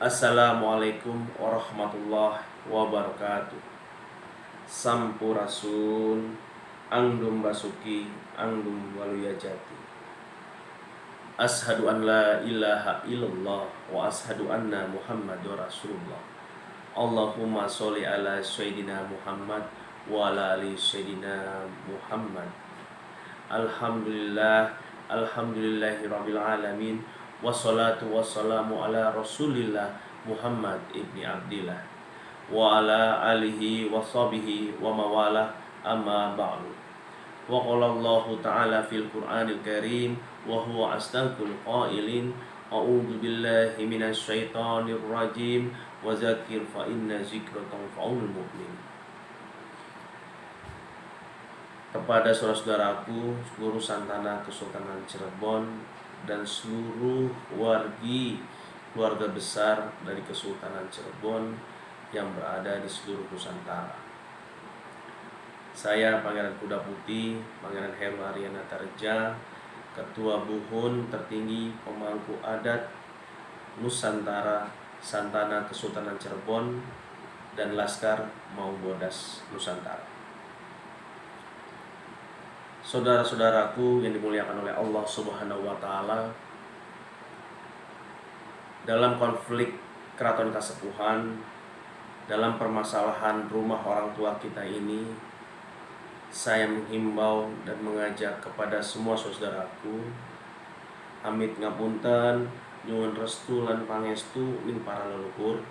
Assalamualaikum warahmatullahi wabarakatuh. Sampurasun Angdum Basuki Angdum Waluyajati. Ashadu an la ilaha illallah wa ashadu anna Muhammadur Rasulullah. Allahumma sholli ala Sayyidina Muhammad wa ala ali Sayyidina Muhammad. Alhamdulillahi rabbil alamin. Wassalatu wassalamu ala Rasulillah Muhammad ibni Abdillah wa ala alihi wa sahbihi wa mawalah, amma ba'du. Wa qala Allahu ta'ala fil Qur'anil Karim wa huwa asdaqul qailin, a'udzu billahi minasy syaithanir rajim wa dzakir fa inna dzikra tanfa'ul mu'minin. Kepada saudara-saudaraku seluruh Santana Kesultanan Cirebon dan seluruh keluarga besar dari Kesultanan Cirebon yang berada di seluruh Nusantara. Saya Pangeran Kuda Putih, Pangeran Heru Aryana Tarja, Ketua Buhun tertinggi pemangku adat Nusantara Santana Kesultanan Cirebon dan Laskar Mau Bodas Nusantara. Saudara-saudaraku yang dimuliakan oleh Allah Subhanahu wa taala, dalam konflik keraton Kasepuhan, dalam permasalahan rumah orang tua kita ini, saya menghimbau dan mengajak kepada semua saudaraku, amit ngapunten, nyuwun restu lan pangestu ning para leluhur,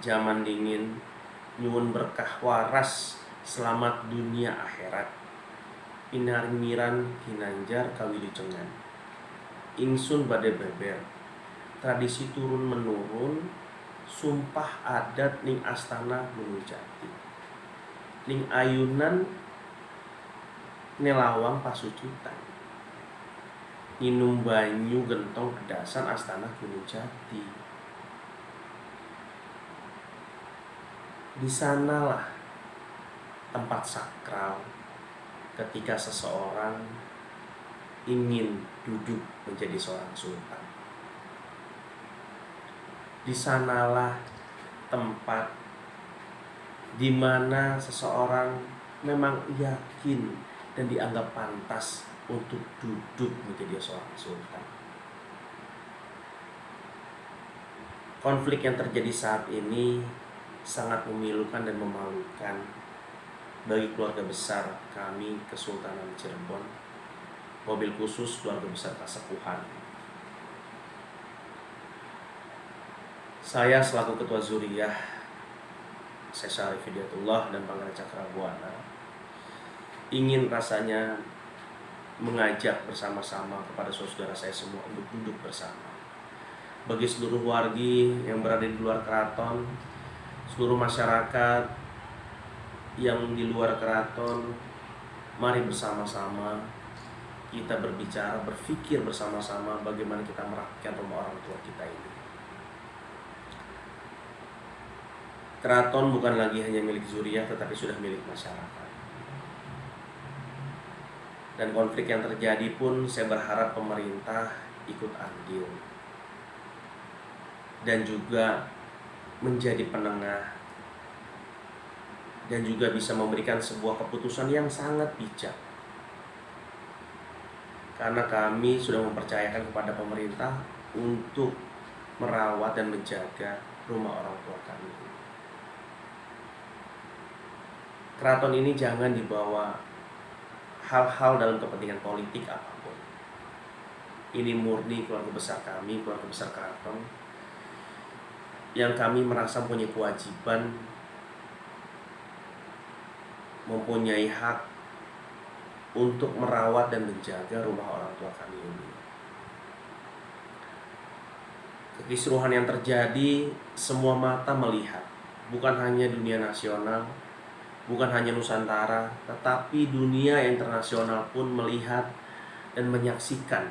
zaman dingin, nyuwun berkah waras, selamat dunia akhirat, pinarmiran kinanjar kawilujengan. Ingsun bade beber, tradisi turun menurun, sumpah adat ning Astana Gunung Jati, ning ayunan Nelawang Pasucutan, nginum banyu gentong kedasan Astana Gunung Jati. Di sanalah tempat sakral ketika seseorang ingin duduk menjadi seorang sultan. Di sanalah tempat di mana seseorang memang yakin dan dianggap pantas untuk duduk menjadi seorang sultan. Konflik yang terjadi saat ini sangat memilukan dan memalukan bagi keluarga besar kami Kesultanan Cirebon, wabil khusus keluarga besar Kasepuhan. Saya selaku Ketua Zuriyah Syekh Syarif Hidayatullah dan Pangeran Cakrabuana ingin rasanya mengajak bersama-sama kepada saudara saya semua untuk duduk bersama. Bagi seluruh wargi yang berada di luar keraton, seluruh masyarakat yang di luar keraton, mari bersama-sama kita berbicara, berpikir bersama-sama bagaimana kita merapikan rumah orang tua kita ini. Keraton bukan lagi hanya milik Zuriyah, tetapi sudah milik masyarakat. Dan konflik yang terjadi pun saya berharap pemerintah ikut andil dan juga menjadi penengah, dan juga bisa memberikan sebuah keputusan yang sangat bijak. Karena kami sudah mempercayakan kepada pemerintah untuk merawat dan menjaga rumah orang tua kami. Keraton ini jangan dibawa hal-hal dalam kepentingan politik apapun. Ini murni keluarga besar kami, keluarga besar keraton, yang kami merasa punya kewajiban, mempunyai hak untuk merawat dan menjaga rumah orang tua kami ini. Kekisruhan yang terjadi, semua mata melihat, bukan hanya dunia nasional, bukan hanya Nusantara, tetapi dunia internasional pun melihat dan menyaksikan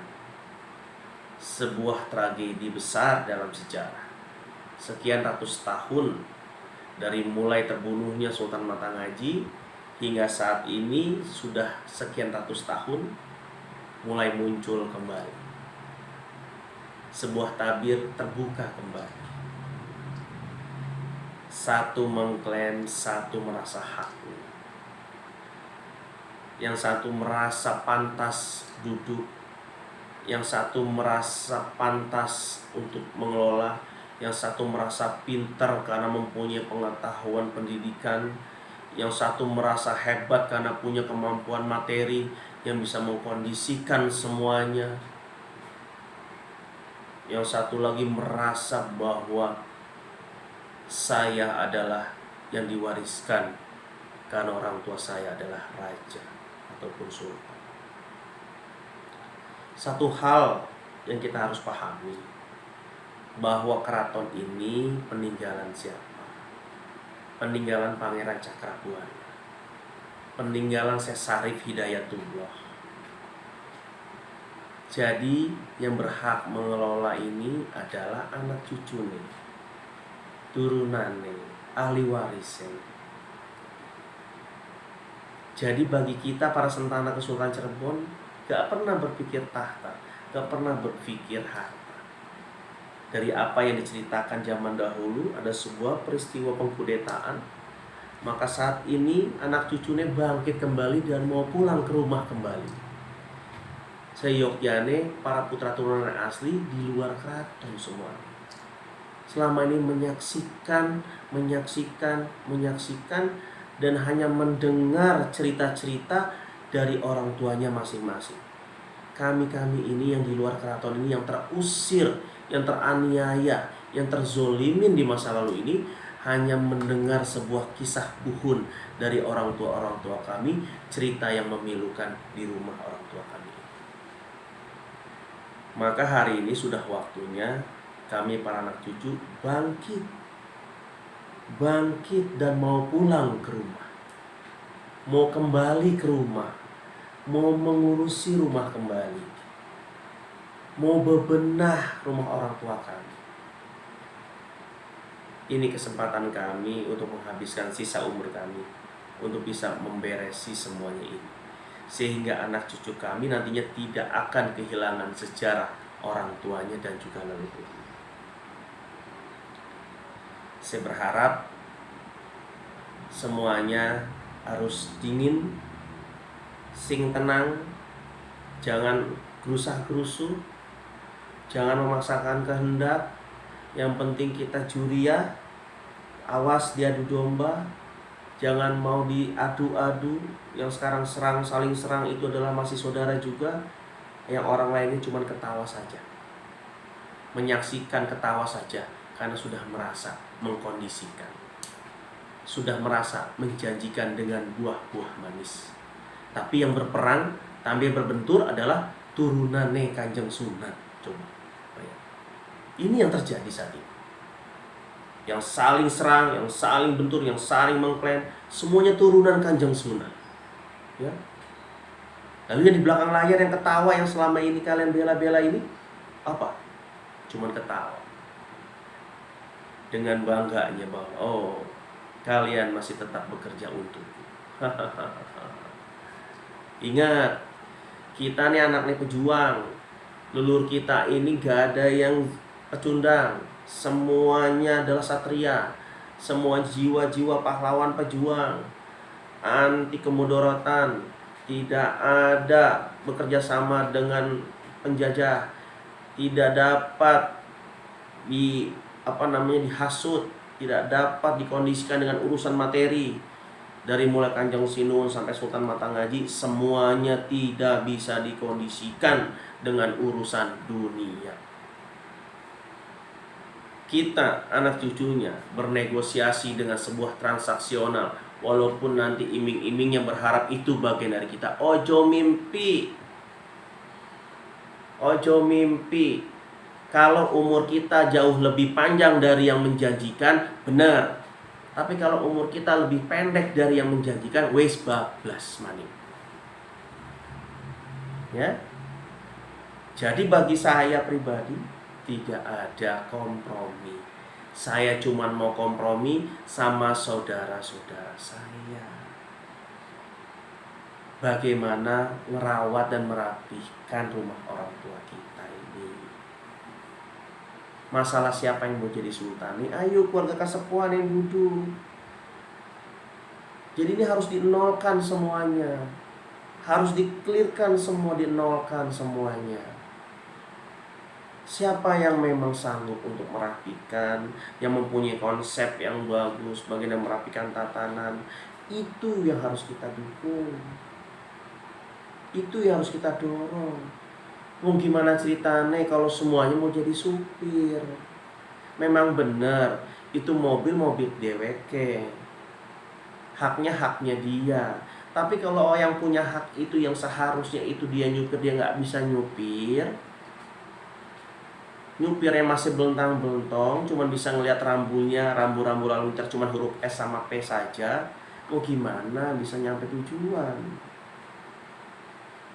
sebuah tragedi besar dalam sejarah. Sekian ratus tahun dari mulai terbunuhnya Sultan Matangaji hingga saat ini sudah sekian ratus tahun mulai muncul kembali. Sebuah tabir terbuka kembali. Satu mengklaim, satu merasa haknya. Yang satu merasa pantas duduk, yang satu merasa pantas untuk mengelola, yang satu merasa pintar karena mempunyai pengetahuan pendidikan, yang satu merasa hebat karena punya kemampuan materi yang bisa mengkondisikan semuanya, yang satu lagi merasa bahwa saya adalah yang diwariskan karena orang tua saya adalah raja ataupun sultan. Satu hal yang kita harus pahami, bahwa keraton ini peninggalan siapa? Peninggalan Pangeran Cakrabuana, peninggalan Syekh Syarif Hidayatullah. Jadi yang berhak mengelola ini adalah anak cucune, turunane, ahli warisnya. Jadi bagi kita para sentana Kesultanan Cirebon, gak pernah berpikir tahta, gak pernah berpikir harta. Dari apa yang diceritakan zaman dahulu, ada sebuah peristiwa pengkudetaan, maka saat ini anak cucunya bangkit kembali dan mau pulang ke rumah kembali. Seyogyane para putra turunan asli di luar keraton semua. Selama ini menyaksikan dan hanya mendengar cerita-cerita dari orang tuanya masing-masing. Kami ini yang di luar keraton ini, yang terusir, yang teraniaya, yang terzolimin di masa lalu ini, hanya mendengar sebuah kisah buhun dari orang tua kami, cerita yang memilukan di rumah orang tua kami. Maka hari ini sudah waktunya kami para anak cucu bangkit dan mau pulang ke rumah, mau kembali ke rumah, mau mengurusi rumah kembali, mau bebenah rumah orang tua kami. Ini kesempatan kami untuk menghabiskan sisa umur kami untuk bisa memberesi semuanya ini, sehingga anak cucu kami nantinya tidak akan kehilangan sejarah orang tuanya dan juga leluhurnya. Saya berharap semuanya harus dingin, sing tenang, jangan gerusah-gerusu, jangan memaksakan kehendak. Yang penting kita juria, awas diadu domba, jangan mau diadu-adu. Yang sekarang saling serang itu adalah masih saudara juga. Yang orang lainnya cuma ketawa saja, menyaksikan ketawa saja, karena sudah merasa mengkondisikan, sudah merasa menjanjikan dengan buah-buah manis. Tapi yang berperang, tampil berbentur adalah turunane Kanjeng Sunan. Coba bayang. Ini yang terjadi saat ini. Yang saling serang, yang saling bentur, yang saling mengklaim, semuanya turunan Kanjeng Sunan. Ya. Lalu yang di belakang layar yang ketawa, yang selama ini kalian bela-bela ini apa? Cuman ketawa dengan bangganya bahwa kalian masih tetap bekerja untukku. Ingat, kita nih anaknya pejuang. Leluhur kita ini gak ada yang pecundang, semuanya adalah satria, semua jiwa-jiwa pahlawan pejuang, anti kemudorotan, tidak ada bekerja sama dengan penjajah, tidak dapat dihasut, tidak dapat dikondisikan dengan urusan materi. Dari mulai Kanjeng Sinun sampai Sultan Matangaji, semuanya tidak bisa dikondisikan dengan urusan dunia. Kita anak cucunya bernegosiasi dengan sebuah transaksional, walaupun nanti iming-imingnya berharap itu bagian dari kita. Ojo mimpi. Kalau umur kita jauh lebih panjang dari yang menjanjikan, benar. Tapi kalau umur kita lebih pendek dari yang menjanjikan, wes bablas maning. Ya. Jadi bagi saya pribadi tidak ada kompromi. Saya cuma mau kompromi sama saudara-saudara saya. Bagaimana merawat dan merapihkan rumah orang tua kita ini. Masalah siapa yang mau jadi sultan nih, ayo keluarga Kasepuhan yang duduk. Jadi ini harus dinolkan semuanya, harus diklirkan semua, dinolkan semuanya. Siapa yang memang sanggup untuk merapikan, yang mempunyai konsep yang bagus, bagaimana merapikan tatanan, itu yang harus kita dukung, itu yang harus kita dorong. Mau gimana ceritanya kalau semuanya mau jadi supir? Memang benar, itu mobil DWK, haknya dia. Tapi kalau yang punya hak itu, yang seharusnya itu dia nyupir, dia nggak bisa nyupir, nyupirnya masih belentang-belentong, cuman bisa ngelihat rambunya, rambu-rambu lalu lintas cuman huruf S sama P saja, mau gimana bisa nyampe tujuan?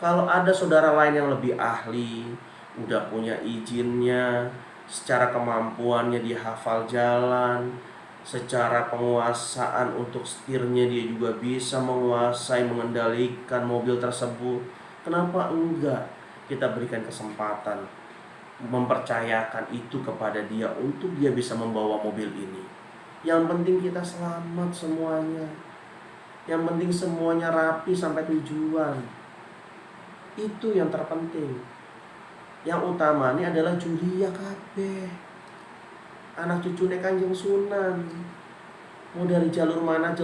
Kalau ada saudara lain yang lebih ahli, udah punya izinnya, secara kemampuannya dia hafal jalan, secara penguasaan untuk setirnya dia juga bisa menguasai, mengendalikan mobil tersebut, kenapa enggak kita berikan kesempatan, mempercayakan itu kepada dia untuk dia bisa membawa mobil ini. Yang penting kita selamat semuanya, yang penting semuanya rapi sampai tujuan. Itu yang terpenting. Yang utama ini adalah Julia kabeh, anak cucunya Kanjeng Sunan. Mau dari jalur mana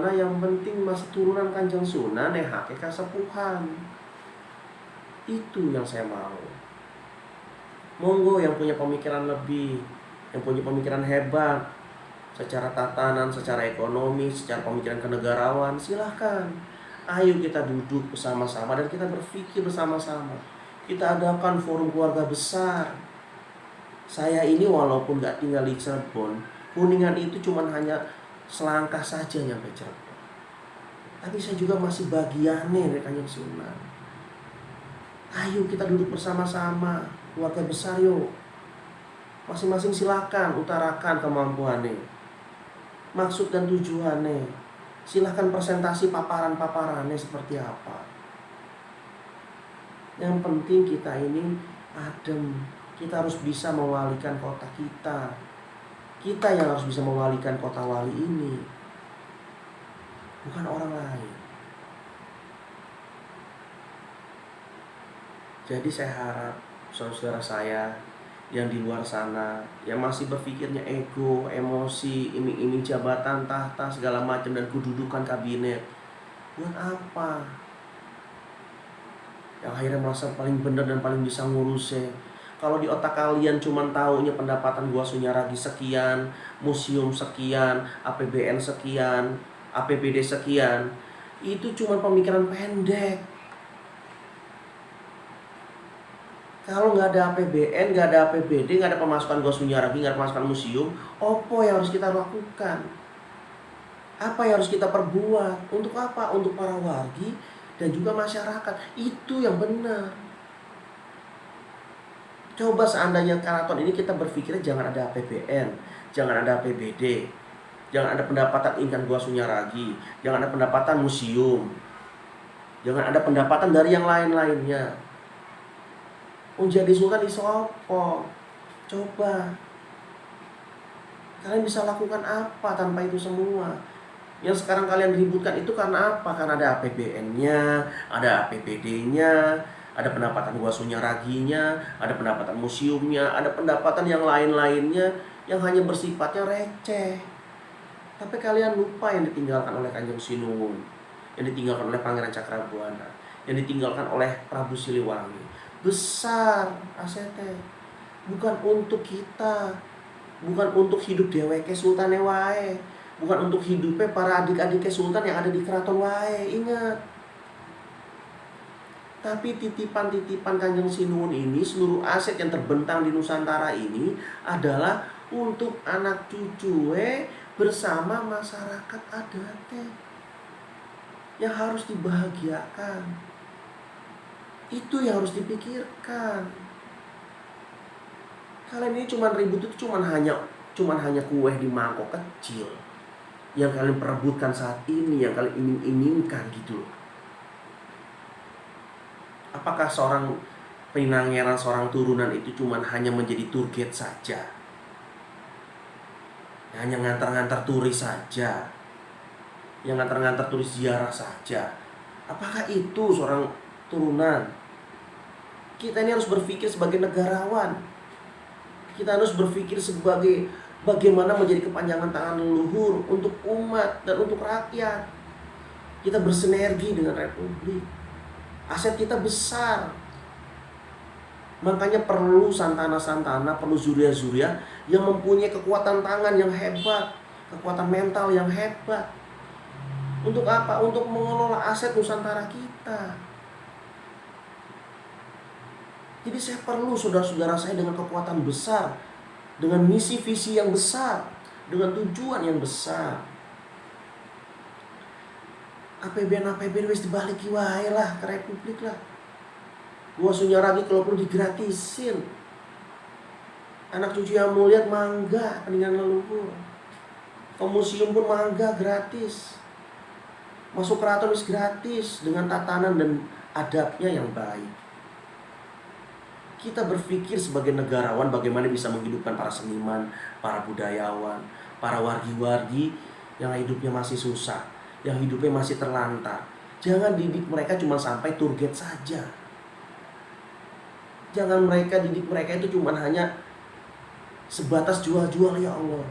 yang penting masih turunan Kanjeng Sunan, hake Kasepuhan. Itu yang saya mau. Monggo yang punya pemikiran lebih, yang punya pemikiran hebat secara tatanan, secara ekonomi, secara pemikiran kenegarawan, silahkan. Ayo kita duduk bersama-sama dan kita berpikir bersama-sama. Kita adakan forum keluarga besar. Saya ini walaupun gak tinggal di Cirebon, Kuningan itu cuma hanya selangkah saja nyampe Cirebon. Tapi saya juga masih bagiannya dari Kanjeng Sunan. Ayo kita duduk bersama-sama, keluarga besar yuk. Masing-masing silakan utarakan kemampuannya, maksud dan tujuannya. Silahkan presentasi paparan-paparannya seperti apa. Yang penting kita ini adem. Kita harus bisa mewalikan kota kita. Kita yang harus bisa mewalikan kota Wali ini, bukan orang lain. Jadi saya harap saudara saya yang di luar sana, yang masih berpikirnya ego, emosi, iming-iming jabatan, tahta, segala macam, dan kedudukan kabinet, buat apa? Yang akhirnya merasa paling benar dan paling bisa ngurusnya. Kalau di otak kalian cuman taunya pendapatan Gua Sunyaragi sekian, museum sekian, APBN sekian, APBD sekian, itu cuma pemikiran pendek. Kalau nggak ada APBN, nggak ada APBD, nggak ada pemasukan Gua Sunyaragi, nggak ada pemasukan museum, apa yang harus kita lakukan? Apa yang harus kita perbuat? Untuk apa? Untuk para wargi dan juga masyarakat. Itu yang benar. Coba seandainya keraton ini kita berpikirnya jangan ada APBN, jangan ada APBD, jangan ada pendapatan inkan Gua Sunyaragi, jangan ada pendapatan museum, jangan ada pendapatan dari yang lain-lainnya. Jadi sultan iso apa? Coba kalian bisa lakukan apa tanpa itu semua? Yang sekarang kalian ributkan itu karena apa? Karena ada APBN-nya, ada APBD-nya, ada pendapatan Gua Sunyaraginya, ada pendapatan museumnya, ada pendapatan yang lain-lainnya yang hanya bersifatnya receh. Tapi kalian lupa yang ditinggalkan oleh Kanjeng Sinuwun, yang ditinggalkan oleh Pangeran Cakrabuana, yang ditinggalkan oleh Prabu Siliwangi. Besar asetnya, bukan untuk kita, bukan untuk hidup dheweke sultane wae, bukan untuk hidupnya para adik-adiknya sultan yang ada di keraton wae. Ingat. Tapi titipan-titipan Kanjeng Sinuwun ini, seluruh aset yang terbentang di Nusantara ini adalah untuk anak cucuwe bersama masyarakat adatnya yang harus dibahagiakan. Itu yang harus dipikirkan. Kalian ini cuma ribut itu cuma hanya kue di mangkok kecil yang kalian perebutkan saat ini, yang kalian iming-imingkan gitu. Apakah seorang Pinangeran, seorang turunan itu cuma hanya menjadi tour guide saja? hanya ngantar-ngantar turis saja, yang ngantar-ngantar turis ziarah saja. Apakah itu seorang turunan? Kita ini harus berpikir sebagai negarawan. Kita harus berpikir sebagai bagaimana menjadi kepanjangan tangan leluhur untuk umat dan untuk rakyat. Kita bersinergi dengan Republik. Aset kita besar. Makanya perlu santana-santana, perlu zuria-zuria yang mempunyai kekuatan tangan yang hebat, kekuatan mental yang hebat. Untuk apa? Untuk mengelola aset Nusantara kita. Jadi saya perlu saudara-saudara saya dengan kekuatan besar, dengan misi visi yang besar, dengan tujuan yang besar. APBN wis dibaliki wae lah ke Republik lah. Gua sunyaragi kalau perlu digratisin. Anak cucu yang mau lihat mangga peninggalan leluhur. Ke museum pun mangga gratis. Masuk keraton wis gratis dengan tatanan dan adabnya yang baik. Kita berpikir sebagai negarawan bagaimana bisa menghidupkan para seniman, para budayawan, para wargi-wargi yang hidupnya masih susah, yang hidupnya masih terlantar. Jangan didik mereka cuma sampai target saja. Jangan didik mereka itu cuma hanya sebatas jual-jual, ya Allah.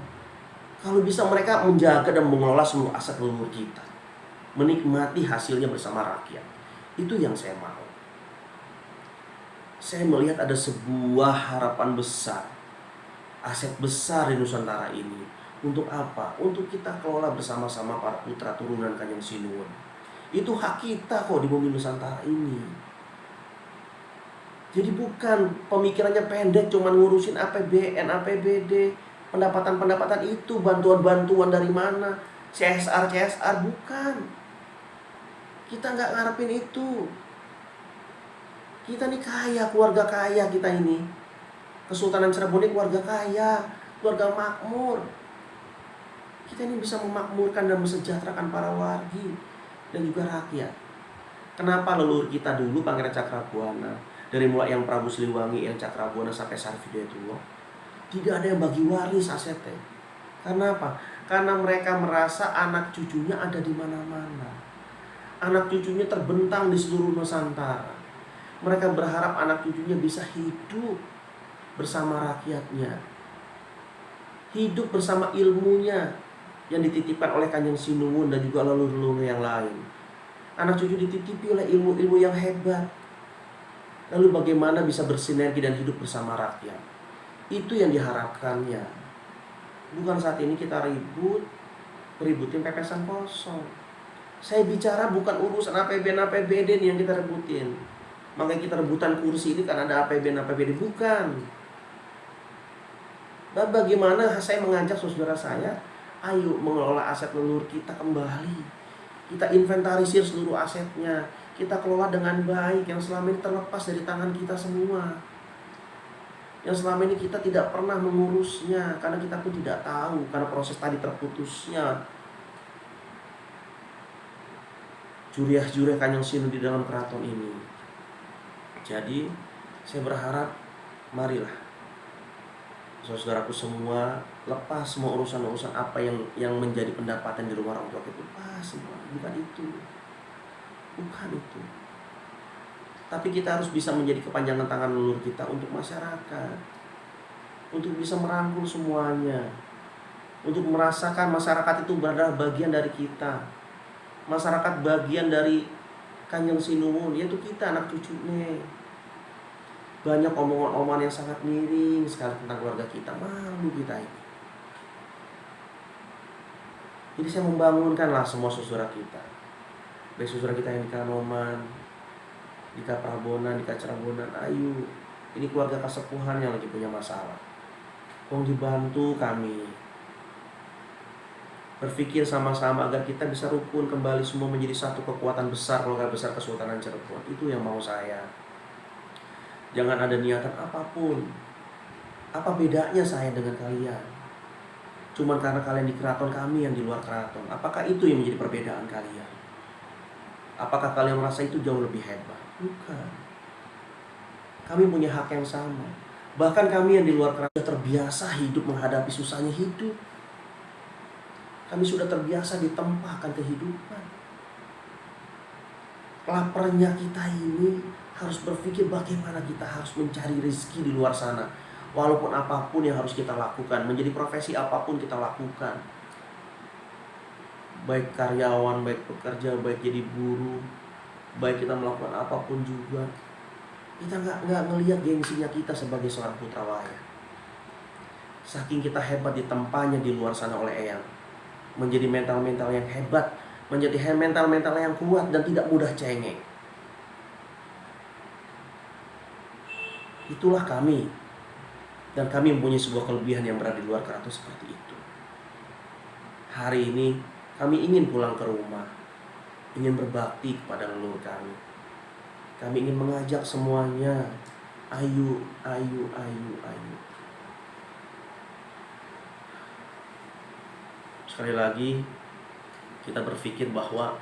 Kalau bisa mereka menjaga dan mengelola seluruh aset leluhur kita, menikmati hasilnya bersama rakyat. Itu yang saya mau. Saya melihat ada sebuah harapan besar, aset besar di Nusantara ini. Untuk apa? Untuk kita kelola bersama-sama para putra turunan Kanjeng Sinuwun. Itu hak kita kok di bumi Nusantara ini. Jadi bukan pemikirannya pendek, cuman ngurusin APBN, APBD, pendapatan-pendapatan itu, bantuan-bantuan dari mana, CSR, bukan. Kita nggak ngarepin itu. Kita nih kaya, keluarga kaya kita ini. Kesultanan Cirebon ini keluarga kaya, keluarga makmur. Kita ini bisa memakmurkan dan mesejahterakan para wargi dan juga rakyat. Kenapa leluhur kita dulu Pangeran Cakrabuana, dari mulai yang Prabu Siliwangi, yang Cakrabuana sampai Syarif Hidayatullah, tidak ada yang bagi waris asetnya. Karena apa? Karena mereka merasa anak cucunya ada di mana-mana. Anak cucunya terbentang di seluruh Nusantara. Mereka berharap anak cucunya bisa hidup bersama rakyatnya, hidup bersama ilmunya yang dititipkan oleh Kanjeng Sinuwun dan juga leluhur-leluhur yang lain. Anak cucu dititipi oleh ilmu-ilmu yang hebat. Lalu bagaimana bisa bersinergi dan hidup bersama rakyat? Itu yang diharapkannya. Bukan saat ini kita ributin pepesan kosong. Saya bicara bukan urusan APBN yang kita rebutin. Makanya kita rebutan kursi ini karena ada APBN, bukan. Dan bagaimana saya mengajak saudara saya, ayo mengelola aset leluhur kita kembali. Kita inventarisir seluruh asetnya, kita kelola dengan baik, yang selama ini terlepas dari tangan kita semua, yang selama ini kita tidak pernah mengurusnya karena kita pun tidak tahu, karena proses tadi terputusnya juriah-juriah Kanjeng Sinuwun di dalam keraton ini. Jadi saya berharap marilah saudaraku semua lepas semua urusan-urusan apa yang menjadi pendapatan di rumah orang tua kita. Lepas semua, bukan itu. Tapi kita harus bisa menjadi kepanjangan tangan leluhur kita untuk masyarakat, untuk bisa merangkul semuanya, untuk merasakan masyarakat itu berada bagian dari kita, masyarakat bagian dari Kanjeng Sinuwun, yaitu kita anak cucunya. Banyak omongan-omongan yang sangat miring sekali tentang keluarga kita, malu kita ini. Jadi saya membangunkanlah semua saudara kita, baik saudara kita yang di Kanoman, di Kaprabonan, di Kacerabonan. Ayo, ini keluarga kesepuhan yang lagi punya masalah. Tolong dibantu kami. Berpikir sama-sama agar kita bisa rukun kembali semua menjadi satu kekuatan besar, keluarga besar Kesultanan Cirebon. Itu yang mau saya. Jangan ada niatan apapun. Apa bedanya saya dengan kalian? Cuma karena kalian di keraton, kami yang di luar keraton. Apakah itu yang menjadi perbedaan kalian? Apakah kalian merasa itu jauh lebih hebat? Bukan. Kami punya hak yang sama. Bahkan kami yang di luar keraton terbiasa hidup menghadapi susahnya hidup. Kami sudah terbiasa ditempahkan kehidupan. Laparnya kita ini harus berpikir bagaimana kita harus mencari rezeki di luar sana. Walaupun apapun yang harus kita lakukan, menjadi profesi apapun kita lakukan. Baik karyawan, baik pekerja, baik jadi buruh, baik kita melakukan apapun juga. Kita nggak ngelihat gengsinya kita sebagai seorang putra wayah. Saking kita hebat ditempanya di luar sana oleh Eyang. Menjadi mental-mental yang hebat, menjadi mental-mental yang kuat dan tidak mudah cengeng. Itulah kami. Dan kami mempunyai sebuah kelebihan yang berada di luar keraton seperti itu. Hari ini kami ingin pulang ke rumah, ingin berbakti kepada leluhur kami. Kami ingin mengajak semuanya, ayo, ayo, ayo, ayo. Sekali lagi, kita berpikir bahwa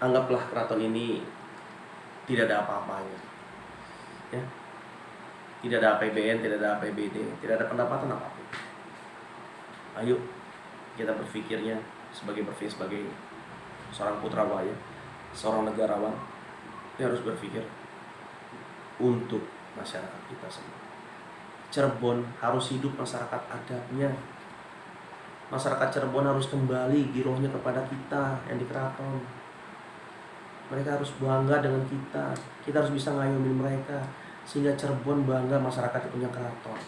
anggaplah keraton ini tidak ada apa-apanya. Ya. Tidak ada APBN, tidak ada APBD, tidak ada pendapatan apapun. Ayo kita berpikirnya sebagai seorang putra wayah, seorang negarawan yang harus berpikir untuk masyarakat kita semua. Cirebon harus hidup masyarakat adatnya. Masyarakat Cirebon harus kembali girohnya kepada kita yang di keraton. Mereka harus bangga dengan kita. Kita harus bisa ngayomin mereka sehingga Cirebon bangga masyarakat punya keraton.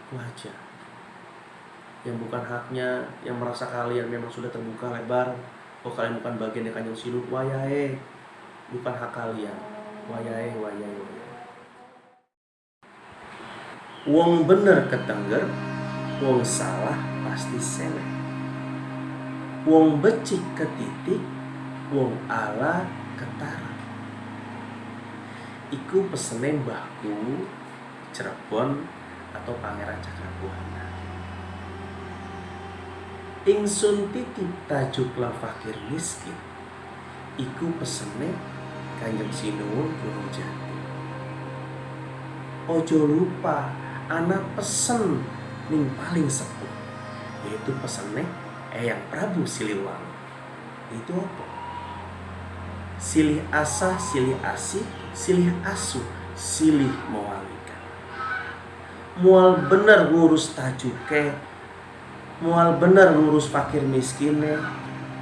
Itu aja. Yang bukan haknya, yang merasa kalian memang sudah terbuka lebar, oh kalian bukan bagian dari Kanjeng Sinut, wayahe, bukan hak kalian. Wayahe, wayahe, wayahe. Wong bener ketengger, wong salah pasti seleh. Wong becik ketitik, wong ala ketara. Iku pesene mbahku Cirebon atau Pangeran Cakrabuana. Ingsun titip tajuk la fakir miskin. Iku pesene Kanjeng Sinuwun Gunung Jati. Ojo lupa anak pesen ning paling sepuh, yaitu pesene Eyang Prabu Siliwangi. Itu apa? Silih asah, silih asih, silih asuh, silih mewalikan. Mual bener ngurus tajuke, mual bener ngurus fakir miskine,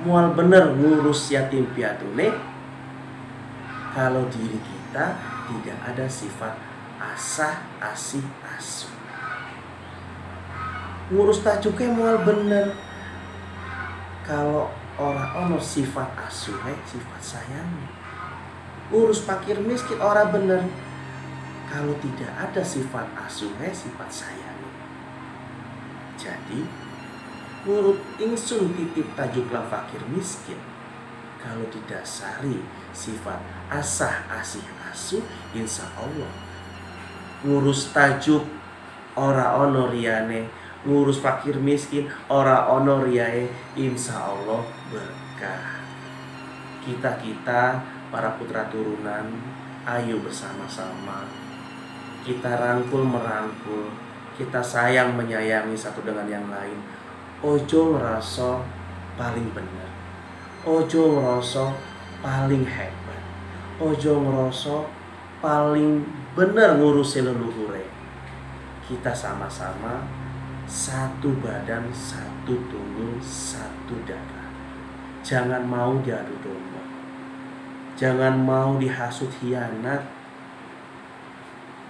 mual bener ngurus yatim piatune. Kalau diri kita tidak ada sifat asah, asih, asuh. Ngurus tajuke mual bener. Kalau ora ono sifat asuh, sifat sayang. Urus fakir miskin ora bener. Kalau tidak ada sifat asuh, sifat sayang. Jadi ngurut ingsun titip tajuk la fakir miskin. Kalau didasari sifat asah, asih, asuh, insya Allah ngurus tajuk ora ono riyane, ngurus fakir miskin ora ono riyae, insya Allah berkah. Kita para putra turunan, ayo bersama-sama kita rangkul merangkul, kita sayang menyayangi satu dengan yang lain. Ojo ngerasa paling benar, ojo ngerasa paling hebat, ojo ngerasa paling benar ngurusi leluhure. Kita sama-sama satu badan, satu tubuh, satu darah. Jangan mau diadu domba, jangan mau dihasut hianat.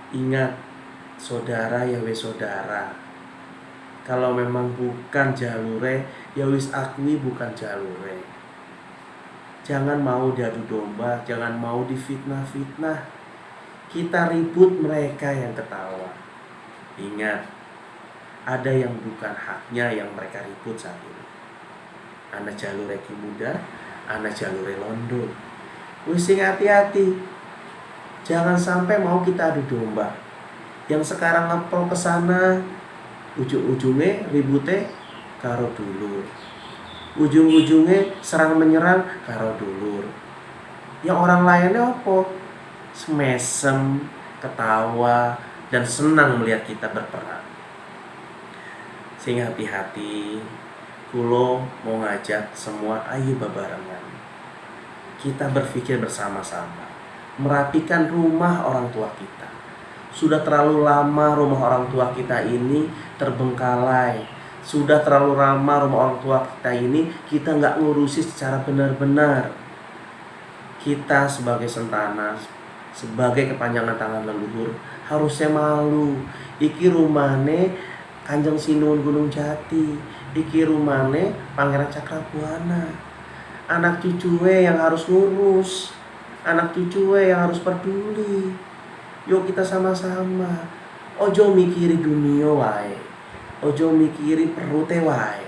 Ingat, saudara ya wis saudara. Kalau memang bukan jalure, ya wis akui bukan jalure. Jangan mau diadu domba, jangan mau difitnah-fitnah. Kita ribut, mereka yang ketawa. Ingat, ada yang bukan haknya yang mereka ribut saat ini. Ana jalure Ki Muda, ana jalure Londo. Wis hati-hati. Jangan sampai mau kita adu domba. Yang sekarang ngepol ke sana, ujung-ujungnya ribute karo dulur. Ujung-ujungnya serang menyerang karo dulur. Yang orang lainnya apa? Semesem, ketawa, dan senang melihat kita berperang. Sehingga hati-hati, kulo mau ngajak semua ayo bebarengan. Kita berpikir bersama-sama, merapikan rumah orang tua kita. Sudah terlalu lama rumah orang tua kita ini terbengkalai. Sudah terlalu lama rumah orang tua kita ini kita nggak ngurusi secara benar-benar. Kita sebagai sentana, sebagai kepanjangan tangan leluhur, harusnya malu. Iki rumahne Kanjeng Sinuhun Gunung Jati, iki rumahne Pangeran Cakrabuana. Anak cucuwe yang harus ngurus, anak cucuwe yang harus peduli. Yuk kita sama-sama. Ojo mikiri dunia wae, ojo mikiri perute wae.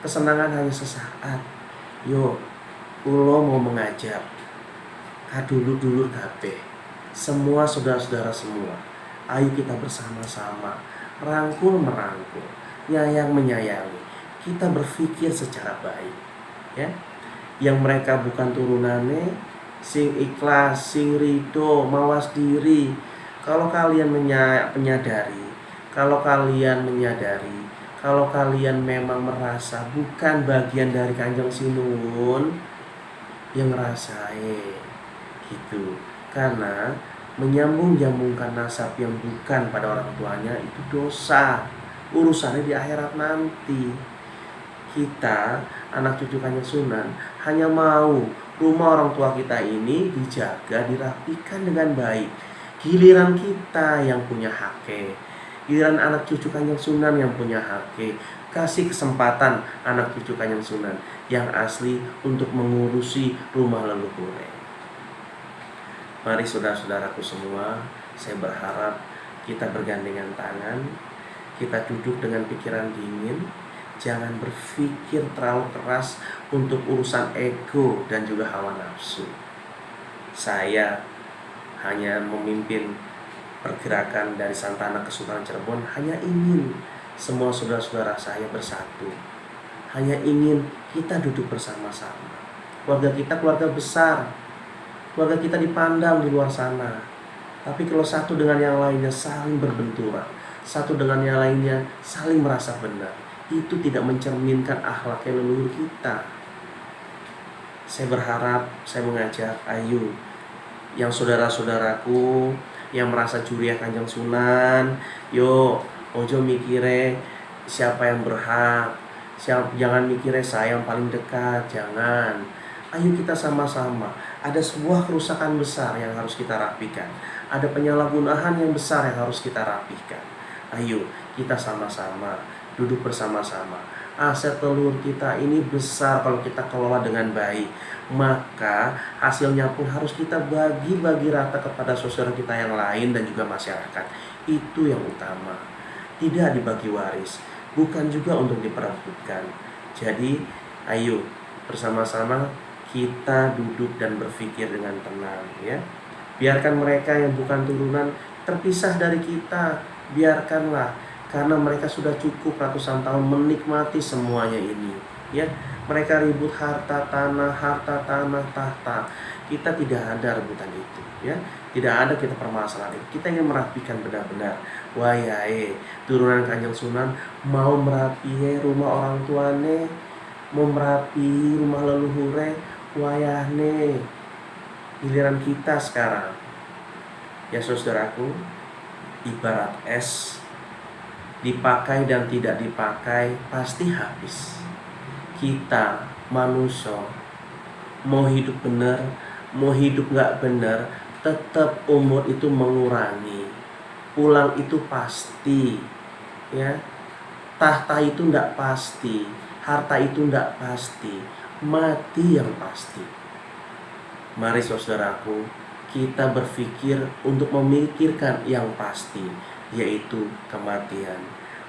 Kesenangan hanya sesaat. Yuk, kulo mau mengajak kadulur-dulur kabeh, semua saudara-saudara semua. Ayo kita bersama-sama rangkul merangkul, nyayang menyayangi. Kita berpikir secara baik, ya. Yang mereka bukan turunane, sing ikhlas, sing ridho, mawas diri. Kalau kalian menyadari, kalau kalian memang merasa bukan bagian dari Kanjeng Sinuhun, yang ngerasain gitu. Karena menyambung-nyambungkan nasab yang bukan pada orang tuanya itu dosa. Urusannya di akhirat nanti. Kita, anak cucu Kanjeng Sunan, hanya mau rumah orang tua kita ini dijaga, dirapikan dengan baik. Giliran kita yang punya hake, giliran anak cucu Kanjeng Sunan yang punya hake. Kasih kesempatan anak cucu Kanjeng Sunan yang asli untuk mengurusi rumah leluhur. Mari saudara-saudaraku semua, saya berharap kita bergandengan tangan, kita duduk dengan pikiran dingin, jangan berpikir terlalu keras untuk urusan ego dan juga hawa nafsu. Saya hanya memimpin pergerakan dari Santana Kesultanan Cirebon, hanya ingin semua saudara-saudara saya bersatu. Hanya ingin kita duduk bersama-sama. Keluarga kita keluarga besar. Keluarga kita dipandang di luar sana. Tapi kalau satu dengan yang lainnya saling berbenturan, satu dengan yang lainnya saling merasa benar, itu tidak mencerminkan akhlaknya leluhur kita. Saya berharap, saya mengajak, ayo yang saudara-saudaraku yang merasa juriah Kanjeng Sunan, yo ojo mikire siapa yang berhak, jangan mikire saya yang paling dekat, jangan. Ayo kita sama-sama. Ada sebuah kerusakan besar yang harus kita rapikan, ada penyalahgunaan yang besar yang harus kita rapikan. Ayo kita sama-sama duduk bersama-sama. Aset leluhur kita ini besar kalau kita kelola dengan baik. Maka hasilnya pun harus kita bagi-bagi rata kepada saudara kita yang lain dan juga masyarakat. Itu yang utama. Tidak dibagi waris, bukan juga untuk diperebutkan. Jadi ayo bersama-sama kita duduk dan berpikir dengan tenang, ya. Biarkan mereka yang bukan turunan terpisah dari kita. Biarkanlah, karena mereka sudah cukup ratusan tahun menikmati semuanya ini, ya. Mereka ribut harta tanah, tahta. Kita tidak ada rebutan itu, ya. Tidak ada kita permasalahan itu. Kita ingin merapikan benar-benar. Wayahe turunan Kanjeng Sunan mau merapi rumah orang tuane, mau merapi rumah leluhure, wayahne. Giliran kita sekarang, ya saudaraku, ibarat es, dipakai dan tidak dipakai pasti habis. Kita manusia mau hidup benar, mau hidup gak benar, tetap umur itu mengurangi. Pulang itu pasti, ya. Tahta itu gak pasti, harta itu gak pasti, mati yang pasti. Mari saudaraku, kita berpikir untuk memikirkan yang pasti, yaitu kematian.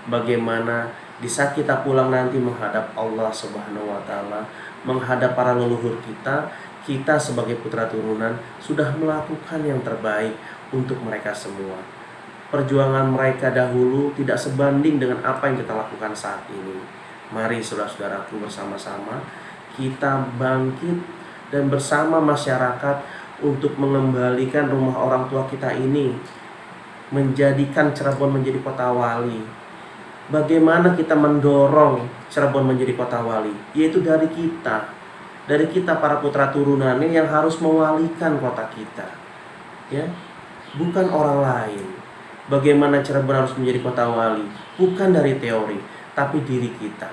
Bagaimana di saat kita pulang nanti menghadap Allah Subhanahu wa Ta'ala, menghadap para leluhur kita, kita sebagai putra turunan sudah melakukan yang terbaik untuk mereka semua. Perjuangan mereka dahulu tidak sebanding dengan apa yang kita lakukan saat ini. Mari saudara-saudaraku bersama-sama kita bangkit dan bersama masyarakat untuk mengembalikan rumah orang tua kita ini, menjadikan Cirebon menjadi kota wali. Bagaimana kita mendorong Cirebon menjadi kota wali? Yaitu dari kita. Dari kita para putra turunannya yang harus mewalikan kota kita. Ya, bukan orang lain. Bagaimana Cirebon harus menjadi kota wali? Bukan dari teori, tapi diri kita.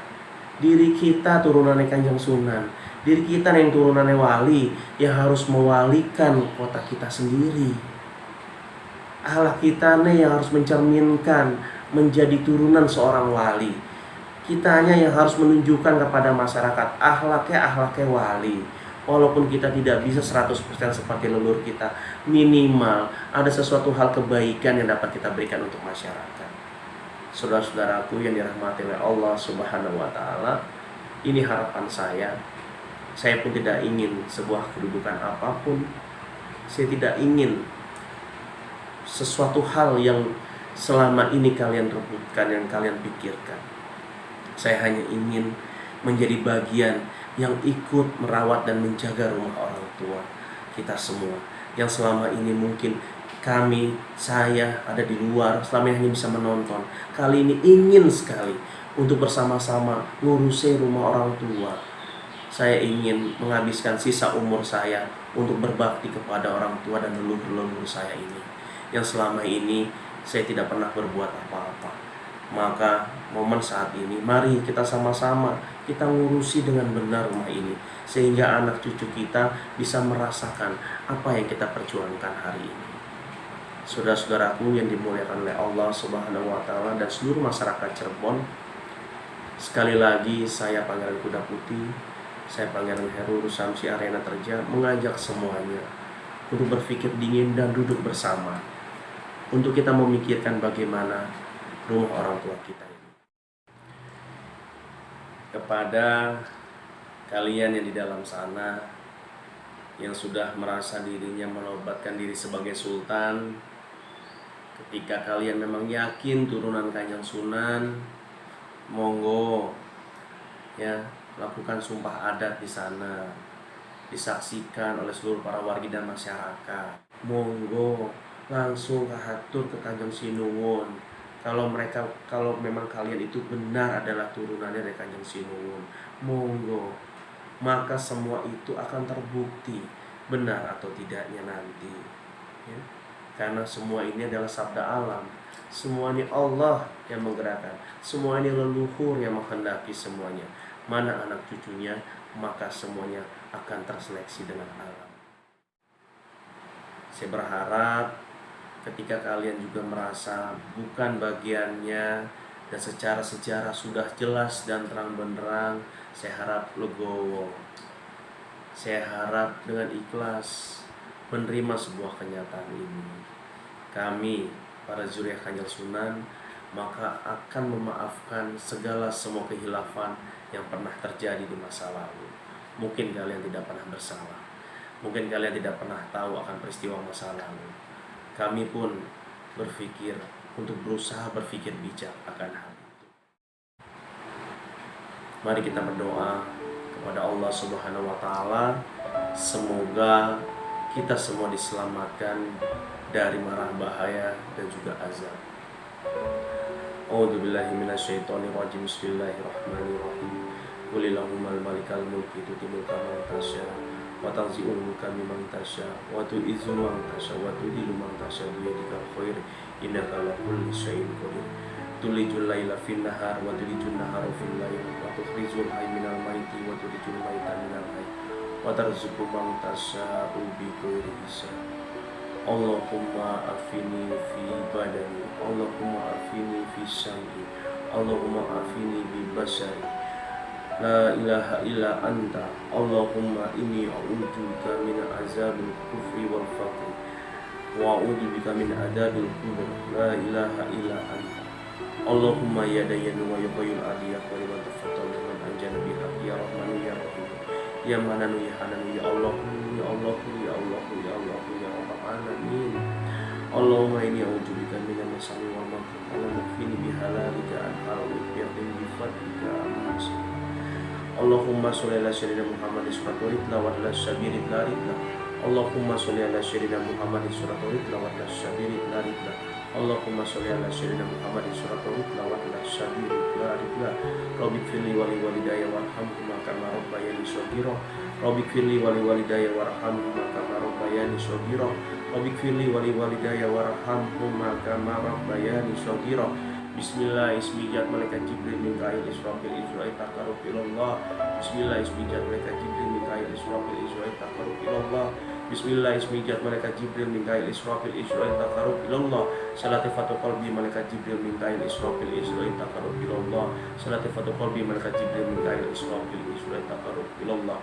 Diri kita turunannya Kanjeng Sunan. Diri kita yang turunannya wali yang harus mewalikan kota kita sendiri. Akhlak kita nih yang harus mencerminkan menjadi turunan seorang wali. Kitanya yang harus menunjukkan kepada masyarakat akhlaknya wali. Walaupun kita tidak bisa 100% seperti leluhur kita, minimal ada sesuatu hal kebaikan yang dapat kita berikan untuk masyarakat. Saudara-saudaraku yang dirahmati oleh Allah Subhanahu wa taala, ini harapan saya. Saya pun tidak ingin sebuah kedudukan apapun. Saya tidak ingin sesuatu hal yang selama ini kalian rebutkan, yang kalian pikirkan. Saya hanya ingin menjadi bagian yang ikut merawat dan menjaga rumah orang tua kita semua, yang selama ini mungkin saya ada di luar, selama ini hanya bisa menonton. Kali ini ingin sekali untuk bersama-sama ngurusin rumah orang tua. Saya ingin menghabiskan sisa umur saya untuk berbakti kepada orang tua dan leluhur-leluhur saya ini, yang selama ini saya tidak pernah berbuat apa-apa. Maka momen saat ini, mari kita sama-sama kita ngurusi dengan benar rumah ini, sehingga anak cucu kita bisa merasakan apa yang kita perjuangkan hari ini. Saudara-saudaraku yang dimuliakan oleh Allah Subhanahu wa taala dan seluruh masyarakat Cirebon, sekali lagi saya Pangeran Kuda Putih, saya Pangeran Heru Samsi Arena Terja mengajak semuanya untuk berpikir dingin dan duduk bersama untuk kita memikirkan bagaimana rumah orang tua kita ini. Kepada kalian yang di dalam sana yang sudah merasa dirinya menobatkan diri sebagai sultan, ketika kalian memang yakin turunan Kanjeng Sunan, monggo ya, lakukan sumpah adat di sana, disaksikan oleh seluruh para warga dan masyarakat. Monggo langsung hatur ke Kanjeng Sinuwun. Kalau memang kalian itu benar adalah turunannya dari Kanjeng Sinuwun, monggo. Maka semua itu akan terbukti benar atau tidaknya nanti. Ya. Karena semua ini adalah sabda alam. Semua ini Allah yang menggerakkan. Semua ini leluhur yang menghendaki semuanya. Mana anak cucunya, maka semuanya akan terseleksi dengan alam. Saya berharap ketika kalian juga merasa bukan bagiannya dan secara sejarah sudah jelas dan terang benderang, saya harap legowo. Saya harap dengan ikhlas menerima sebuah kenyataan ini. Kami para zuriat Kanjeng Sunan maka akan memaafkan segala semua kehilafan yang pernah terjadi di masa lalu. Mungkin kalian tidak pernah bersalah, mungkin kalian tidak pernah tahu akan peristiwa masa lalu. Kami pun berpikir untuk berusaha berpikir bijak akan hal itu. Mari kita berdoa kepada Allah Subhanahu wa taala, semoga kita semua diselamatkan dari mara bahaya dan juga azab. A'udzubillahi minasyaitonirrajim. Bismillahirrahmanirrahim. Qulillahummal malikal mulki tu'til mulka man tasya wa tanzi'ul mulka mimman tasya wa tu'izzu man tasya wa tudhillu man tasya bi yadikal khair innaka ala kulli syai'in qadir. Tulijul laila fin nahar wa tulijul nahara fil lail wa tukhrijul hayya minal maiti wa tukhrijul maita minal hayy wa tarzuqu man tasya'u bi ghairi hisab. Allahumma afini fi badani, Allahumma afini fi sam'i, Allahumma afini bi basari, la ilaha illa anta, Allahumma inni a'udzubika min azabil kufri wal faqri wa a'udzubika min adabil kubur, la ilaha illa anta. Allahumma ya dayyanu wa ya qayyum adiyah wa liman tafaddal liman anjana biha ya rahmanu ya rahim ya mananu ya hananu ya Allah ya Allah ya Allah ya Allah ya rabbal alamin. Allahumma inni a'udzubika minal masani wal makruh Allahumma kfini bihalalika an haramik bi'adhin bifadlika amas. Allahumma sholli ala sayyidina Muhammad suratu ridla wa ala syabiri ridla. Allahumma sholli ala sayyidina Muhammad suratu ridla wa ala syabiri ridla. Allahumma sholli ala sayyidina Muhammad suratu ridla wa ala syabiri juga. Rabbighfirli wa liwalidayya warhamhuma kama rabbayani shaghira. Rabbighfirli wa liwalidayya warhamhuma kama rabbayani shaghira. Rabbighfirli wa liwalidayya warhamhuma kama rabbayani shaghira. Bismillah ismijat malaikat Jibril Mikail Israfil Israil taqarrub ilallah. Bismillah ismijat malaikat Jibril Mikail Israfil Israil taqarrub ilallah. Bismillah ismijat malaikat Jibril Mikail Israfil Israil taqarrub ilallah. Salatifatu qalbi malaikat Jibril Mikail Israfil Israil taqarrub ilallah. Salatifatu qalbi malaikat Jibril Mikail Israfil Israil taqarrub ilallah.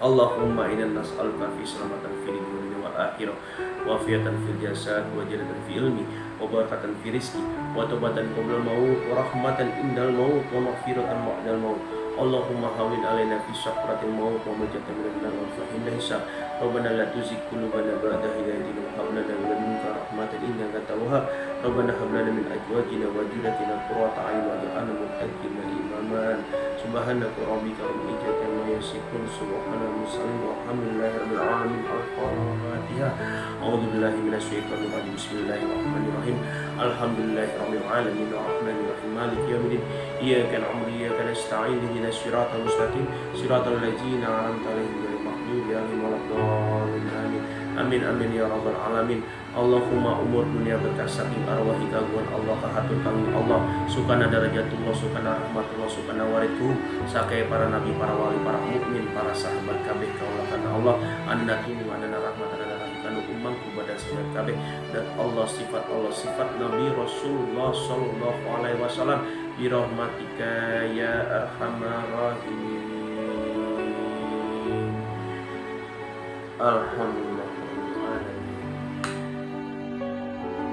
Allahumma inna nas'aluka fi salamatan fil dunya wal akhirah wa afiatan fil jasad wa jannatan fi ilmi wa barakatan fi rizqi wa taubatan qabla maut wa rahmatan indal maut wa maghfiratan ba'dal maut. Allahumma hawwin alaina fi sakratil maut wa majatan min an-nar wa fahinna hisab. Rabbana la tuzigh qulubana ba'da idh hadaytana wa hab lana min ladunka rahmatan innaka antal wahhab. Rabbana hab lana min azwajina wa dhurriyyatina qurrata a'yun waj'alna muttaqina imaman. Subhanaka rabbika rabbil izzati amma yasifun subhana mursalin walhamdulillahi rabbil alamin. Al-Fatihah. A'udzu billahi minasyaitonir rajim. Bismillahirrahmanirrahim. Alhamdulillahi rabbil alamin arrahmanir rahim maliki yaumiddin. Iyyaka na'budu wa iyyaka nasta'in ihdinas siratal mustaqim siratal ladzina an'amta 'alaihim ghairil maghdubi 'alaihim waladdallin. Amin. Amin amin ya rabbal alamin. Allahumma umur dunia berkah saking arwahi kagungan Allah kahatur kami Allah sukana darajatullah sukana rahmatullah sukana waridhu sakai para nabi para wali para mukmin para sahabat kabeh kaulakan Allah anna tunu anna rahmat anna rahmatan umman kepada sahabat kabeh dan Allah sifat Nabi Rasulullah sallallahu alaihi wasallam bi rahmatika ya arhamar rahimin. Alhamdulillah.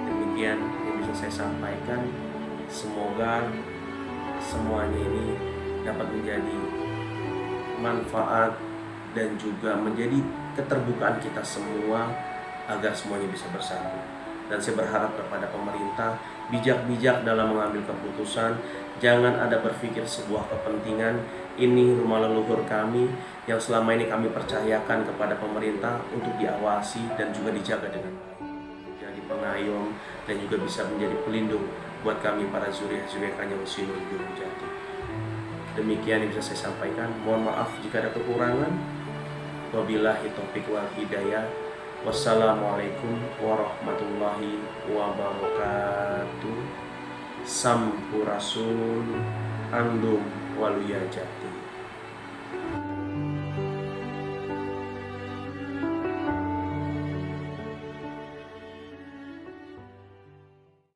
Demikian yang bisa saya sampaikan. Semoga semuanya ini dapat menjadi manfaat dan juga menjadi keterbukaan kita semua agar semuanya bisa bersatu. Dan saya berharap kepada pemerintah bijak-bijak dalam mengambil keputusan. Jangan ada berpikir sebuah kepentingan. Ini rumah leluhur kami yang selama ini kami percayakan kepada pemerintah untuk diawasi dan juga dijaga dengan baik. Jadi pengayom dan juga bisa menjadi pelindung buat kami para zuriat-zuriatnya muslimin juru jati. Demikian yang bisa saya sampaikan. Mohon maaf jika ada kekurangan. Wabillahi taufiq wal hidayah. Wassalamualaikum warahmatullahi wabarakatuh. Sampurasun andum waluya jati.